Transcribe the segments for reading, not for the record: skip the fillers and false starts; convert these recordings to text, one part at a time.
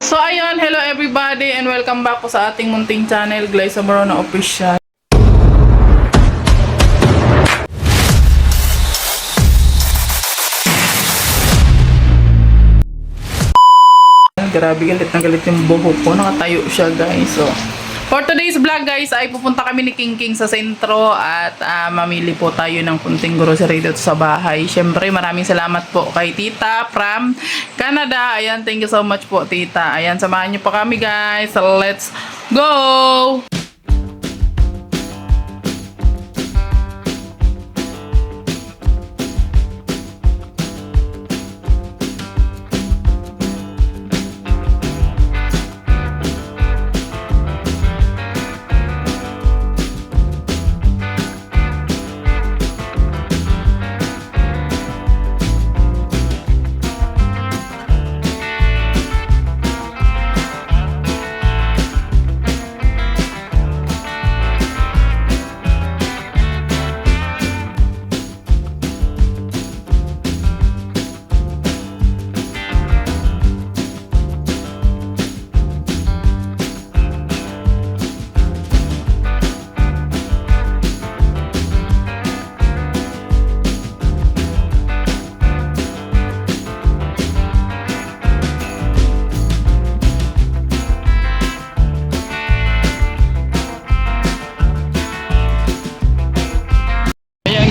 So ayun, hello everybody and welcome back po sa ating munting channel, Glyza Morona Official. Grabe, galit na galit yung buhok ko. Nakatayo siya, guys. So, for today's vlog, guys, ay pupunta kami ni King King sa sentro at mamili po tayo ng kunting grocery dito sa bahay. Siyempre, maraming salamat po kay Tita from Canada. Ayan, thank you so much po, Tita. Ayan, samahan niyo po kami, guys. So, let's go!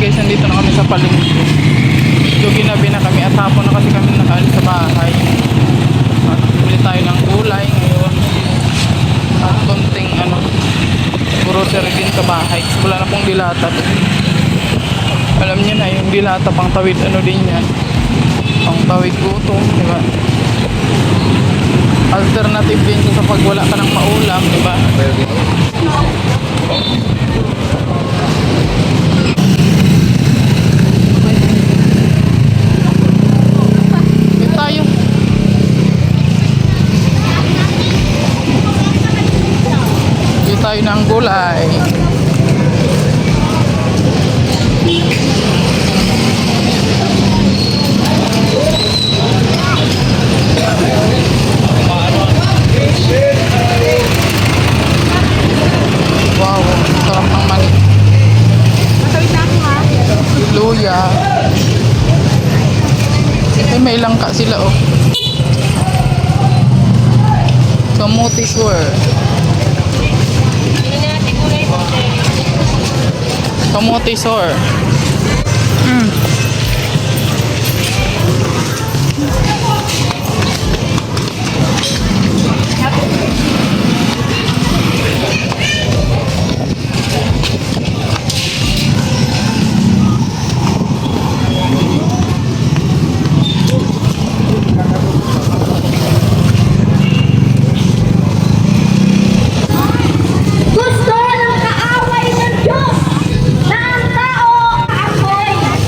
Nandito na kami sa palengke. So ginabi na kami at hapon na kasi kami nakaalis sa bahay. At bili tayo ng gulay ngayon. At konting grocery din sa bahay. Wala na pong dilata. Alam niyo na yung dilata pang tawid din yan. Pang tawid gutom, di ba? Alternative din sa pag wala ka ng maulam, di ba? Tayo ng gulay. Wow, sarap ng mani. Luya. May langka sila, oh. Kamuti swear. Kamote sor. Gusto ng kaaway ng Diyos na ang tao ako'y ng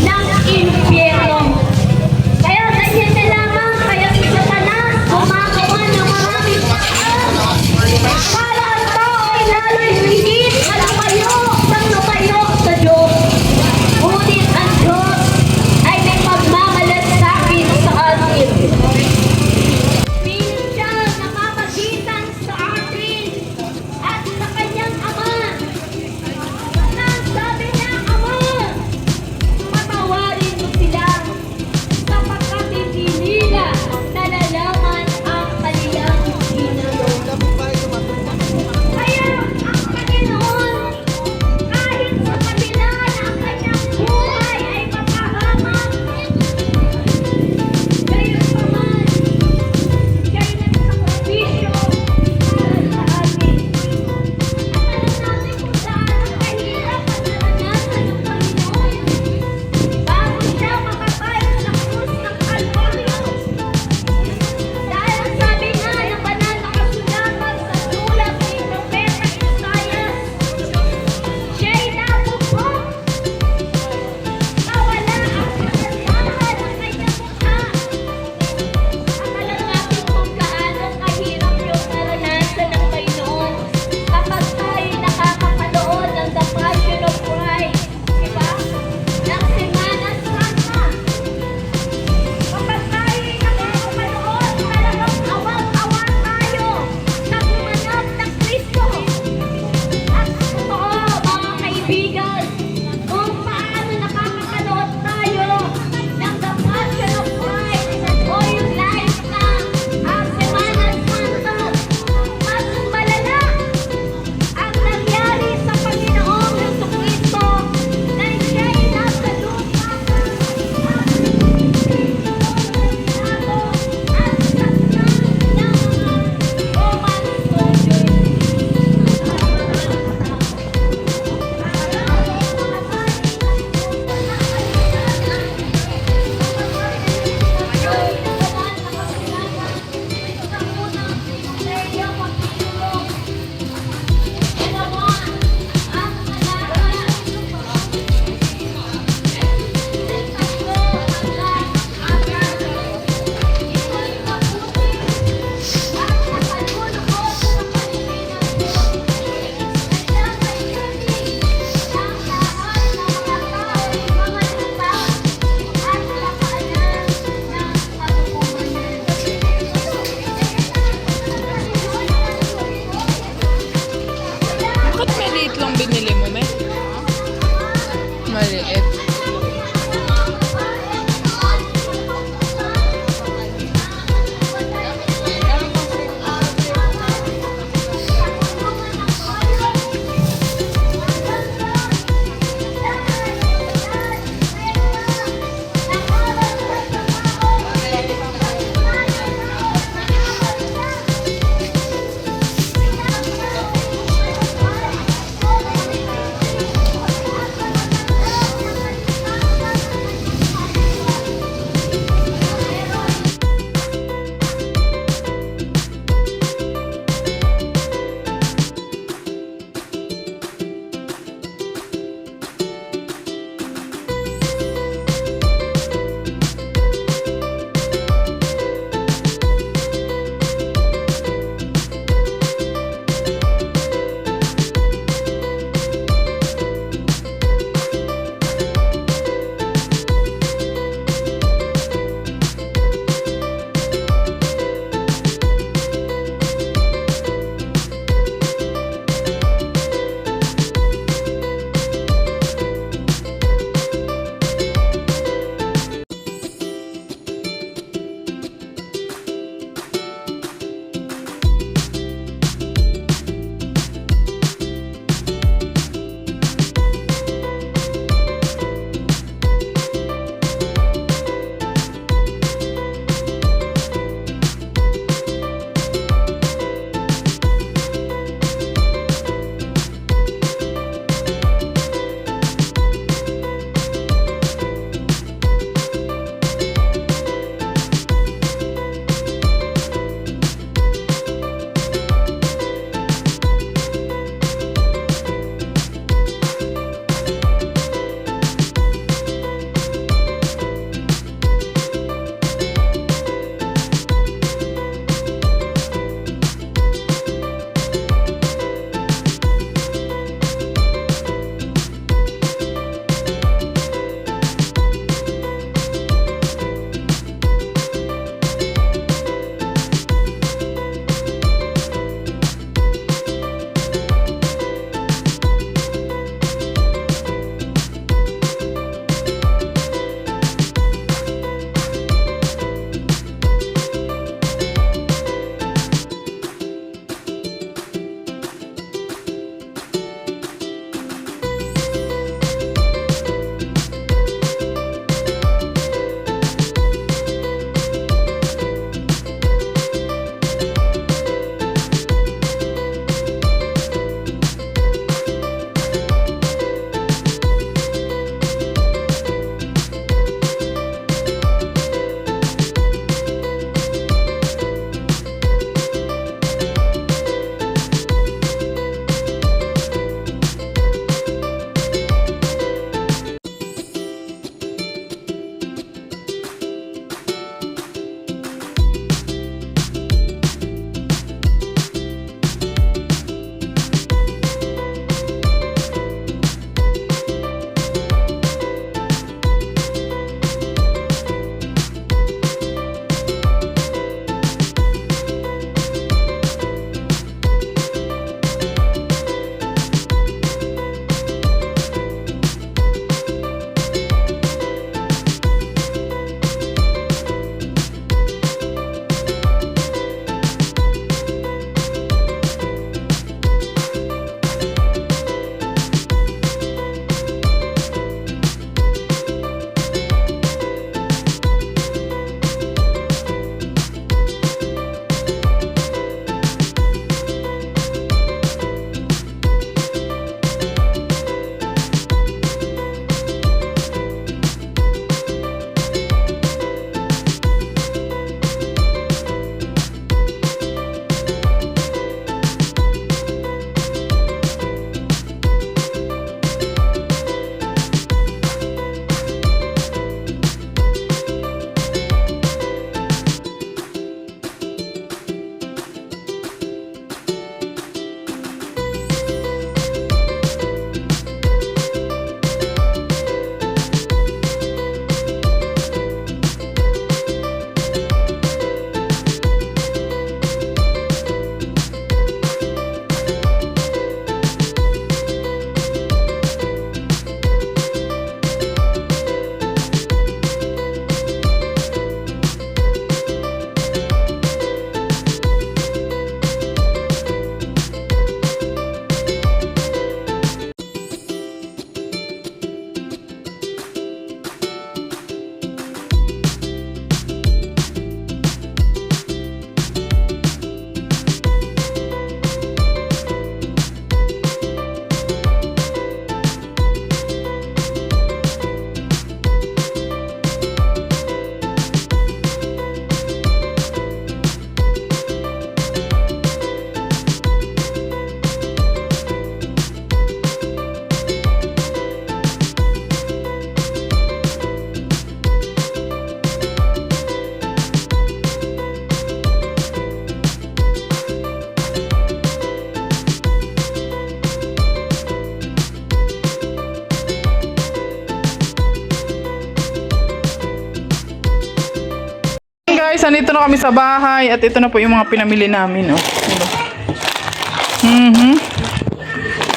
guys, nandito na kami sa bahay at ito na po yung mga pinamili namin, oh. Diba?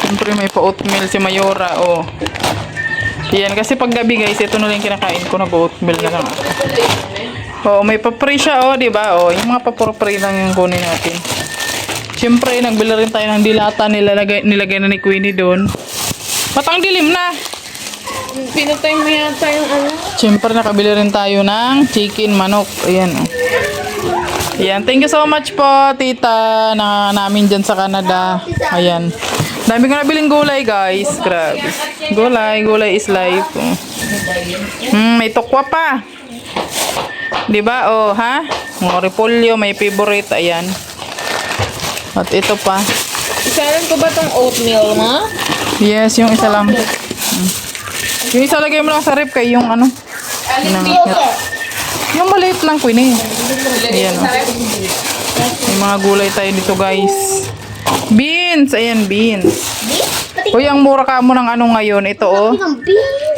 Siyempre may pa-oatmeal si Mayora, oh. Yan, kasi pag gabi guys, ito na lang yung kinakain ko, nag-oatmeal na lang ako. Oh, may pa-free siya, oh, diba? Oh, yung mga pa-free lang yung kunin natin. Siyempre, nagbili rin tayo ng dilata, nilagay na ni Queenie doon. Ba't ang dilim na? Pinatay mo yata yung ano. Siyempre, nakabili rin tayo ng chicken manok. Ayan, oh. Ayan, thank you so much po, tita, na namin dyan sa Canada. Ayan. Dami ko nabiling gulay, guys. Grabe. Gulay is life. Oh. May tokwa pa. Diba? Oh, ha? Mga repolyo, may favorite. Ayan. At ito pa. Isalan ko ba tong oatmeal, ma? Yes, yung isa lang. Yung isa lagay mo lang sa rep kay yung ano. Yung maliit lang, Queenie. Ayan, oh. May mga gulay tayo dito, guys. Beans! Ayan, beans. Uy, ang mura ka mo ng ano ngayon. Ito, oh.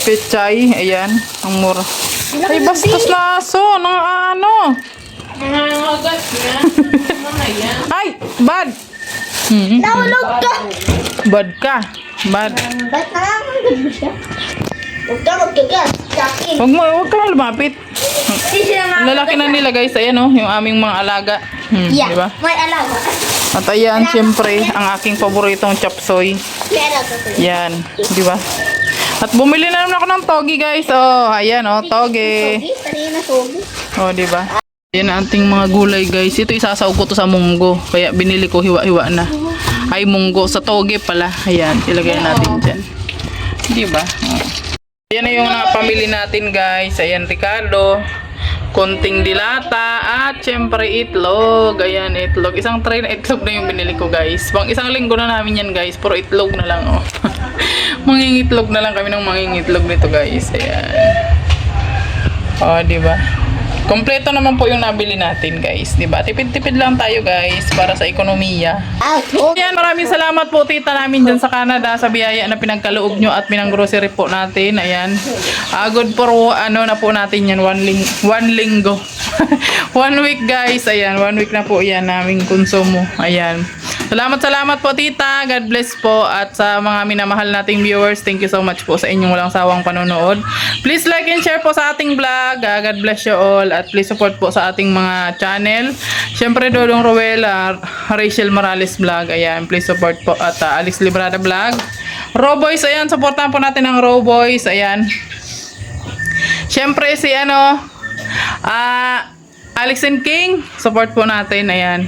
Pechay. Ayan, ang mura. Ay, bastos na aso. Nang ano. Nangangagat niya. Ay, bad. Nahulog ka! Bad ka. Bad. Ba't nangangagat mo siya? Huwag ka magkagat sa akin. Huwag ka na lumapit. Hindi siya Ang lalaki na nila, guys. Ayan, oh. Yung aming mga alaga. Yeah, Diba? may alaga. At ayan, siyempre, ang aking paboritong chop suey. May alaga ko. Yan, di ba? At bumili na naman ako ng togi, guys. Oh, ayan, oh, togi. Sogi? Kanina sogi? Oh, di ba? Yan ang ating mga gulay, guys. Ito isasaw ko to sa munggo. Kaya binili ko hiwa-hiwa na. Ay, munggo sa togi pala. Ayan, ilagay natin dyan. Di ba? Oh. Yan na yung napamili natin, guys. Ayan, Ricardo. Konting dilata at syempre itlog. Ayan, itlog. Isang tray na itlog na yung binili ko, guys. Pang isang linggo na namin yan, guys. Puro itlog na lang, oh. Mangingitlog na lang kami ng mangingitlog nito, guys. Ayan. Oh, di ba? Kompleto naman po yung nabili natin, guys. Di ba? Tipid-tipid lang tayo, guys, para sa ekonomiya. Ayan, maraming salamat po, tita namin dyan sa Canada sa biyaya na pinagkaloob nyo at pinang-grocery po natin. Ayan. Good for, ano na po natin yan, one linggo. 1 week, guys. Ayan, 1 week na po yan naming konsumo. Ayan. Salamat po, tita. God bless po. At sa mga minamahal nating viewers, thank you so much po sa inyong walang sawang panonood. Please like and share po sa ating vlog. God bless you all. At please support po sa ating mga channel. Siyempre, Dodong Rowella, Rachel Morales Vlog. Ayan, please support po. At Alex Librada Vlog. Raw Boys, ayan, supportan po natin ang Raw Boys. Ayan. Siyempre, si Alex and King, support po natin. Ayan.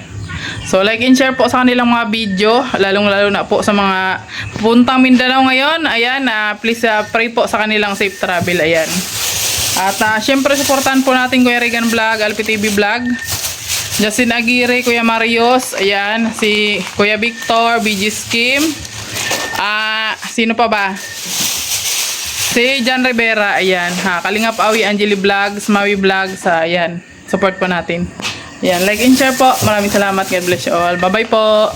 So, like and share po sa kanilang mga video, lalong-lalo na po sa mga puntang Mindanao ngayon. Ayan, please pray po sa kanilang safe travel. Ayan. At syempre, supportan po natin Kuya Regan Vlog, Alpi TV Vlog, Justin Aguirre, Kuya Marios, ayan, si Kuya Victor, BG Skim, sino pa ba? Si John Rivera, ayan, Kalingap Awi, Angeli Vlogs, Maui Vlogs, ayan, support po natin. Ayan, like and share po. Maraming salamat. God bless you all. Bye-bye po.